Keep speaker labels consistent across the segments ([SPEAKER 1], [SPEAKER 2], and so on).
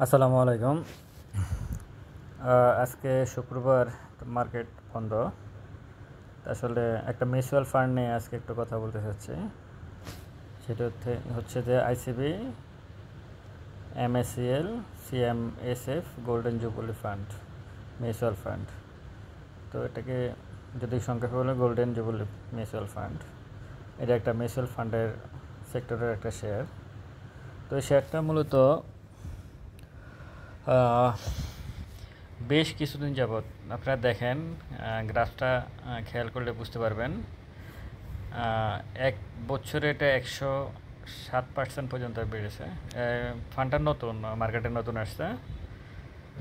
[SPEAKER 1] আসসালামু আলাইকুম। আজকে শুক্রবার, মার্কেট বন্ধ। আসলে একটা মিউচুয়াল ফান্ড নিয়ে আজকে একটু কথা বলতে চাচ্ছি। সেটা হচ্ছে যে ICB, MSCL, CMSF golden jubilee fund mutual fund. তো এটাকে যদি সংক্ষেপে বলে গোল্ডেন জুবিলি মিউচুয়াল ফান্ড। এটা একটা মিউচুয়াল ফান্ডের সেক্টরের একটা শেয়ার। তো এই শেয়ারটা মূলত বেশ কিছুদিন যাবৎ আপনারা দেখেন, গ্রাফটা খেয়াল করলে বুঝতে পারবেন। এক বছরে এটা 107% পর্যন্ত বেড়েছে। ফান্ডটা নতুন, মার্কেটে নতুন আসছে।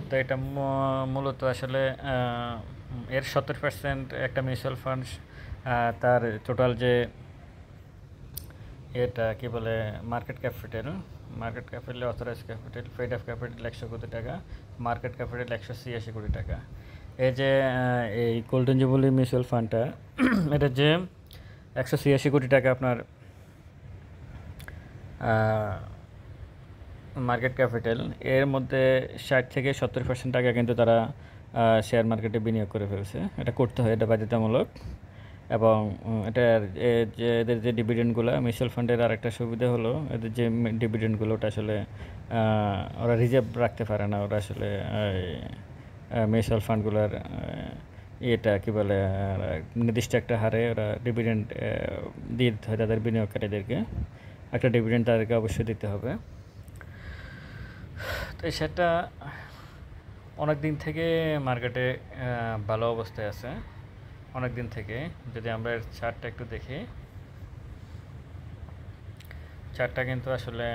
[SPEAKER 1] তো এটা মূলত আসলে এর 70% একটা মিউচুয়াল ফান্ড, তার টোটাল যে এটা কি বলে market capital authorise capital, paid of capital 100 crore টাকা, মার্কেট ক্যাপিটাল 186 কোটি টাকা। এই যে এই গোল্ডেন জুবিলি মিউচুয়াল ফান্ডটা এটা যে 186 কোটি টাকা আপনার মার্কেট ক্যাপিটাল, এর মধ্যে 60 থেকে 70% টাকা কিন্তু তারা শেয়ার মার্কেটে বিনিয়োগ করে ফেলছে। এটা করতে হয়, এটা বাধ্যতামূলক। এবং এটার যে এদের যে ডিভিডেন্ডগুলো, মিউচুয়াল ফান্ডের আরেকটা সুবিধা হলো এদের যে ডিভিডেন্ডগুলো, ওটা আসলে ওরা রিজার্ভ রাখতে পারে না। ওরা আসলে মিউচুয়াল ফান্ডগুলোর এটা কী বলে নির্দিষ্ট একটা হারে ওরা ডিভিডেন্ড দিয়ে দিতে হয় তাদের বিনিয়োগকারীদেরকে। একটা ডিভিডেন্ড তাদেরকে অবশ্যই দিতে হবে। তো সেটা অনেক দিন থেকে মার্কেটে ভালো অবস্থায় আছে, অনেক দিন থেকে। যদি আমরা এর চার্টটা একটু দেখি, চার্টটা কিন্তু আসলে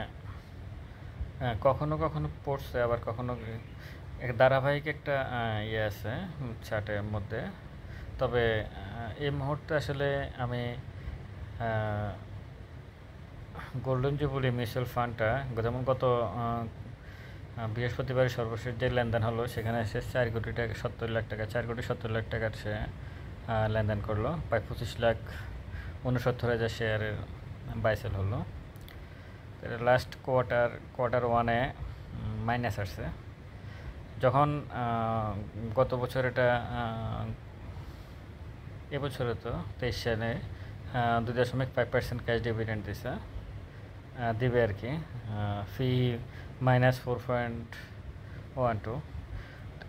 [SPEAKER 1] কখনো কখনো পড়ছে, আবার কখনো ধারাবাহিক একটা ইয়ে আছে চার্টের মধ্যে। তবে এই মুহূর্তে আসলে আমি গোল্ডেন জুবিলি মিউচুয়াল ফান্ডটা যেমন গত বৃহস্পতিবার সর্বশেষ যে লেনদেন হলো, সেখানে এসে 4 কোটি টাকা 70 লাখ টাকা, 4 কোটি 70 লাখ টাকার সে লেনদেন করলো। প্রায় 25,69,000 শেয়ারের বাইসেল হলো। লাস্ট কোয়ার্টার ওয়ানে মাইনাস আসছে। যখন গত বছর এটা এবছরে তো 23 সালে 2.5% ক্যাশ ডিভিডেন্ড দিবে আর কি, ফি -4.12।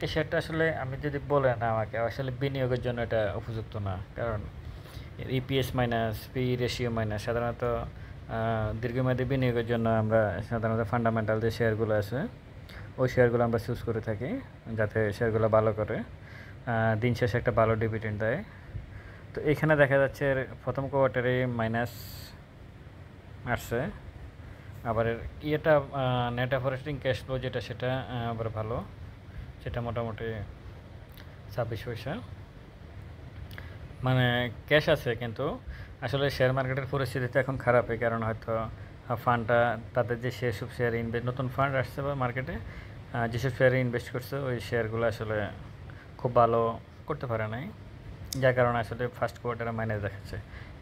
[SPEAKER 1] এই শেয়ারটা আসলে আমি যদি বলেন আমাকে, আসলে বিনিয়োগের জন্য এটা উপযুক্ত না। কারণ EPS minus, P ratio minus. সাধারণত দীর্ঘমেয়াদী বিনিয়োগের জন্য আমরা সাধারণত ফান্ডামেন্টাল যে শেয়ারগুলো আছে, ওই শেয়ারগুলো আমরা চুজ করে থাকি, যাতে শেয়ারগুলো ভালো করে দিন শেষে একটা ভালো ডিভিডেন্ড দেয়। তো এখানে দেখা যাচ্ছে প্রথম কোয়ার্টারে মাইনাস আসছে। আবার ইয়েটা নেট অপারেটিং ক্যাশ ফ্লো যেটা, সেটা আবার ভালো, সেটা মোটামুটি 26 পয়সা। মানে ক্যাশ আছে, কিন্তু আসলে শেয়ার মার্কেটের পরিস্থিতিতে এখন খারাপ। এই কারণ হয়তো ফান্ডটা তাদের যে সেসব শেয়ার নতুন ফান্ড আসছে বা মার্কেটে যেসব শেয়ারে ইনভেস্ট করছে, ওই শেয়ারগুলো আসলে খুব ভালো করতে পারে নাই, যার কারণে আসলে ফার্স্ট কোয়ার্টারে মাইনাস দেখাচ্ছে।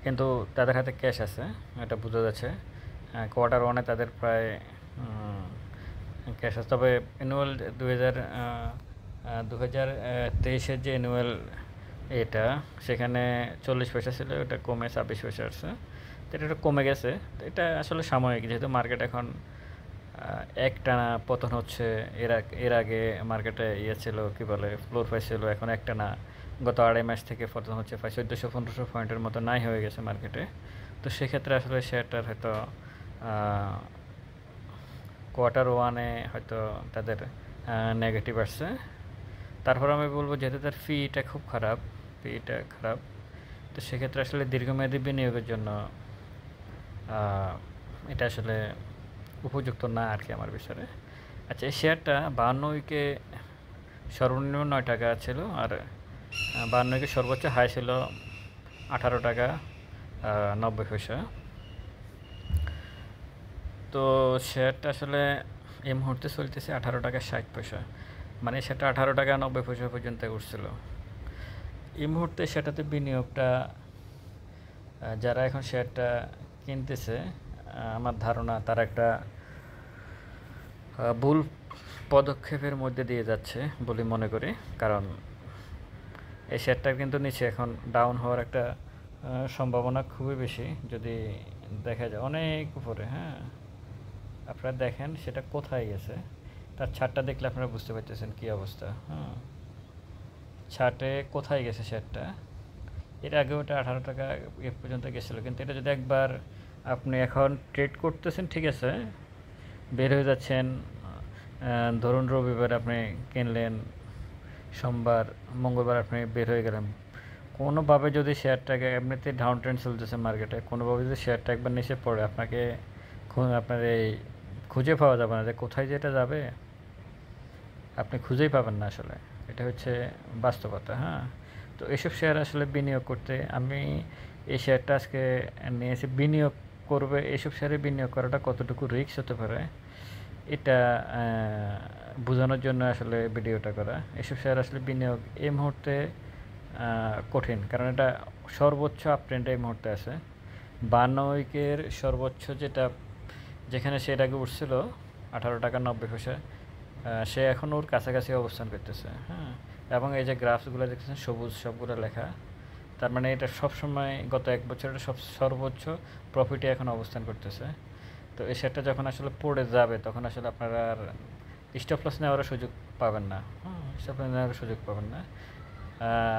[SPEAKER 1] কিন্তু তাদের হাতে ক্যাশ আছে, এটা বোঝা যাচ্ছে। কোয়ার্টার ওয়ানে তাদের প্রায় ক্যাশ আছে। তবে অ্যানুয়াল 2023-এর যে অ্যানুয়াল এটা, সেখানে 40 পয়সা ছিল, ওটা কমে 26 পয়সা আসছে। তো এটা একটু কমে গেছে। তো এটা আসলে সাময়িক, যেহেতু মার্কেট এখন একটানা পতন হচ্ছে। এর আগে মার্কেটে ইয়ে ছিল, কী বলে, ফ্লোর প্রাইস ছিল। এখন একটানা গত 2.5 মাস থেকে পতন হচ্ছে, প্রায় 1400-1500 পয়েন্টের মতো নাই হয়ে গেছে মার্কেটে। তো সেক্ষেত্রে আসলে শেয়ারটার হয়তো কোয়ার্টার ওয়ানে হয়তো তাদের নেগেটিভ আসছে। তারপর আমি বলবো, যেহেতু তার ফিটা খুব খারাপ, তো সেক্ষেত্রে আসলে দীর্ঘমেয়াদী বিনিয়োগের জন্য এটা আসলে উপযুক্ত না আর কি আমার বিষয়ে। আচ্ছা, এই শেয়ারটা 52 উইকে সর্বনিম্ন 9 টাকা ছিল, আর 52 উইকে সর্বোচ্চ হাই ছিল 18 টাকা 90 পয়সা। তো শেয়ারটা আসলে এই মুহূর্তে চলতেছে 18 টাকা 60 পয়সা। মানে সেটা 18 টাকা 90 পয়সা পর্যন্ত উঠছিল। এই মুহূর্তে সেটাতে বিনিয়োগটা যারা এখন শেয়ারটা কিনতেছে, আমার ধারণা তারা একটা ভুল পদক্ষেপের মধ্যে দিয়ে যাচ্ছে বলে মনে করি, কারণ এই শেয়ারটা কিন্তু নিচে এখন ডাউন হওয়ার একটা সম্ভাবনা খুবই বেশি। যদি দেখা যায় অনেক উপরে, হ্যাঁ আপনারা দেখেন সেটা কোথায় গেছে, তার ছাদটা দেখলে আপনারা বুঝতে পারতেছেন কী অবস্থা। হ্যাঁ, ছাটে কোথায় গেছে শেয়ারটা, এর আগে ওটা 18 টাকা এ পর্যন্ত গেছিলো, কিন্তু এটা যদি একবার আপনি এখন ট্রেড করতেছেন, ঠিক আছে, বের হয়ে যাচ্ছেন, ধরুন রবিবার আপনি কিনলেন, সোমবার মঙ্গলবার আপনি বের হয়ে গেলেন, কোনোভাবে যদি শেয়ারটাকে এমনিতে ডাউন ট্রেন্ড চলতেছে মার্কেটে, কোনোভাবে যদি শেয়ারটা একবার নিচে পড়ে, আপনাকে আপনার এই খুঁজে পাওয়া যাবে না যে কোথায় যেটা যাবে, আপনি খুঁজেই পাবেন না আসলে। এটা হচ্ছে বাস্তবতা। হ্যাঁ, তো এসব শেয়ার আসলে বিনিয়োগ করতে আমি এই শেয়ারটা আজকে নিয়েছি। বিনিয়োগ করবে, এসব শেয়ারে বিনিয়োগ করাটা কতটুকু রিস্ক হতে পারে এটা বোঝানোর জন্য আসলে ভিডিওটা করা। এসব শেয়ার আসলে বিনিয়োগ এই মুহূর্তে কঠিন, কারণ এটা সর্বোচ্চ আপ ট্রেন্ড এই মুহূর্তে আছে। 52 উইকের সর্বোচ্চ যেখানে সে এর আগে উঠছিল 18 টাকা 90 পয়সা, সে এখন ওর কাছাকাছি অবস্থান করতেছে। হ্যাঁ, এবং এই যে গ্রাফসগুলো দেখতেছেন সবুজ সবগুলো লেখা, তার মানে এটা সবসময় গত এক বছরের সর্বোচ্চ প্রফিটে এখন অবস্থান করতেছে। তো এই শেয়ারটা যখন আসলে পড়ে যাবে, তখন আসলে আপনারা আর স্টপ লস নেওয়ারও সুযোগ পাবেন না। স্টপ লস নেওয়ার সুযোগ পাবেন না।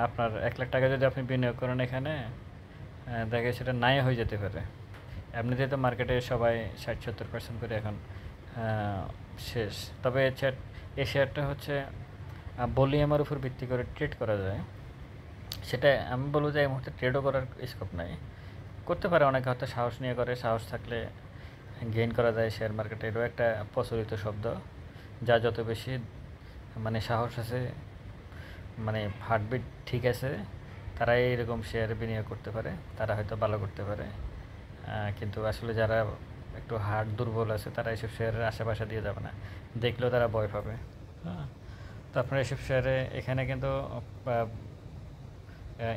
[SPEAKER 1] আপনার 1 লাখ টাকা যদি আপনি বিনিয়োগ করেন এখানে, দেখে সেটা নাই হয়ে যেতে পারে। এমনিতেই তো মার্কেটে সবাই 60-70% করে এখন শেষ। তবে এই শেয়ারটা হচ্ছে ভলিউমের উপর ভিত্তি করে ট্রেড করা যায়। সেটা আমি বলবো যে এই মুহূর্তে ট্রেডও করার স্কোপ নাই। করতে পারে অনেকে, হয়তো সাহস নিয়ে করে, সাহস থাকলে গেইন করা যায় শেয়ার মার্কেটে, এটাও একটা প্রচলিত শব্দ। যা যত বেশি মানে সাহস আছে, মানে হার্টবিট ঠিক আছে, তারাই এরকম শেয়ারে বিনিয়োগ করতে পারে, তারা হয়তো ভালো করতে পারে। কিন্তু আসলে যারা একটু হার্ট দুর্বল আছে, তারা এইসব শেয়ারের আশেপাশে দিয়ে যাবে না, দেখলেও তারা ভয় পাবে। হ্যাঁ, তো আপনার এইসব শেয়ারে এখানে কিন্তু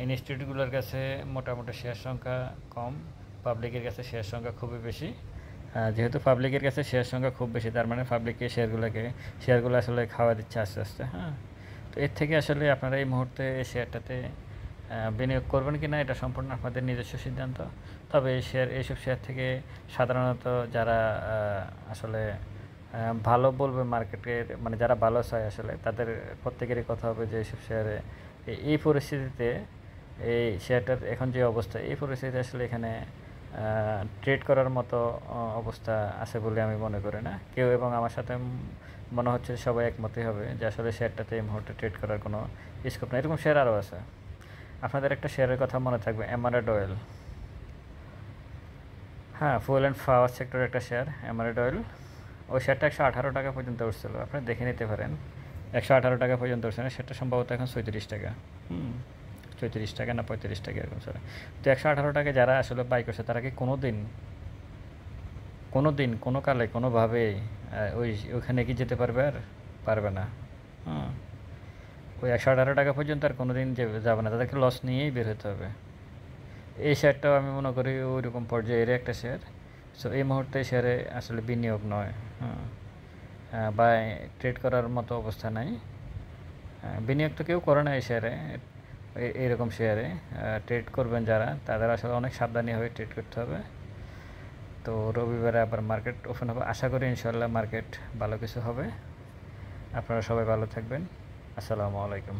[SPEAKER 1] ইনস্টিটিউটগুলোর কাছে মোটামুটি শেয়ার সংখ্যা কম, পাবলিকের কাছে শেয়ার সংখ্যা খুবই বেশি। যেহেতু পাবলিকের কাছে শেয়ার সংখ্যা খুব বেশি, তার মানে পাবলিককে শেয়ারগুলো আসলে খাওয়া দিচ্ছে আস্তে আস্তে। হ্যাঁ, তো এর থেকে আসলে আপনারা এই মুহূর্তে এই শেয়ারটাতে বিনিয়োগ করবেন কি না, এটা সম্পূর্ণ আপনাদের নিজস্ব সিদ্ধান্ত। তবে এইসব শেয়ার থেকে সাধারণত যারা আসলে ভালো বলবে মার্কেটের, মানে যারা ভালো চায় আসলে, তাদের প্রত্যেকেরই কথা হবে যে এইসব শেয়ারে এই পরিস্থিতিতে, এই শেয়ারটার এখন যে অবস্থা, এই পরিস্থিতিতে আসলে এখানে ট্রেড করার মতো অবস্থা আছে বলে আমি মনে করি না কেউ, এবং আমার সাথে মনে হচ্ছে সবাই একমতই হবে যে আসলে শেয়ারটাতে এই মুহূর্তে ট্রেড করার কোনো স্কোপ নেই। এরকম শেয়ার আরও আছে। আপনাদের একটা শেয়ারের কথা মনে থাকবে, এমারেড অয়েল। হ্যাঁ, ফুয়েল অ্যান্ড পাওয়ার সেক্টরের একটা শেয়ার এমারেড অয়েল। ওই শেয়ারটা 118 টাকা পর্যন্ত উঠছিল, আপনি দেখে নিতে পারেন। 118 টাকা পর্যন্ত উঠছে না, সেটা সম্ভবত এখন 34 টাকা। 34 টাকা না 35 টাকা এরকম স্যার। তো 118 টাকা যারা আসলে বাই করছে, তারা কি কোনো দিন কোনো কালে কোনোভাবে ওইখানে কি যেতে পারবে? আর পারবে না। ওই 118 টাকা পর্যন্ত আর কোনো দিন যাবে না, তাদেরকে লস নিয়েই বের হতে হবে। এই শেয়ারটাও আমি মনে করি ওই রকম পর্যায়ের একটা শেয়ার। সো এই মুহূর্তে শেয়ারে আসলে বিনিয়োগ নয়, বা ট্রেড করার মতো অবস্থা নাই। বিনিয়োগ তো কেউ করে না এই শেয়ারে, এইরকম শেয়ারে ট্রেড করবেন যারা, তাদের আসলে অনেক সাবধানীভাবে ট্রেড করতে হবে। তো রবিবারে আবার মার্কেট ওপেন হবে, আশা করি ইনশাল্লাহ মার্কেট ভালো কিছু হবে। আপনারা সবাই ভালো থাকবেন। আসসালামু আলাইকুম।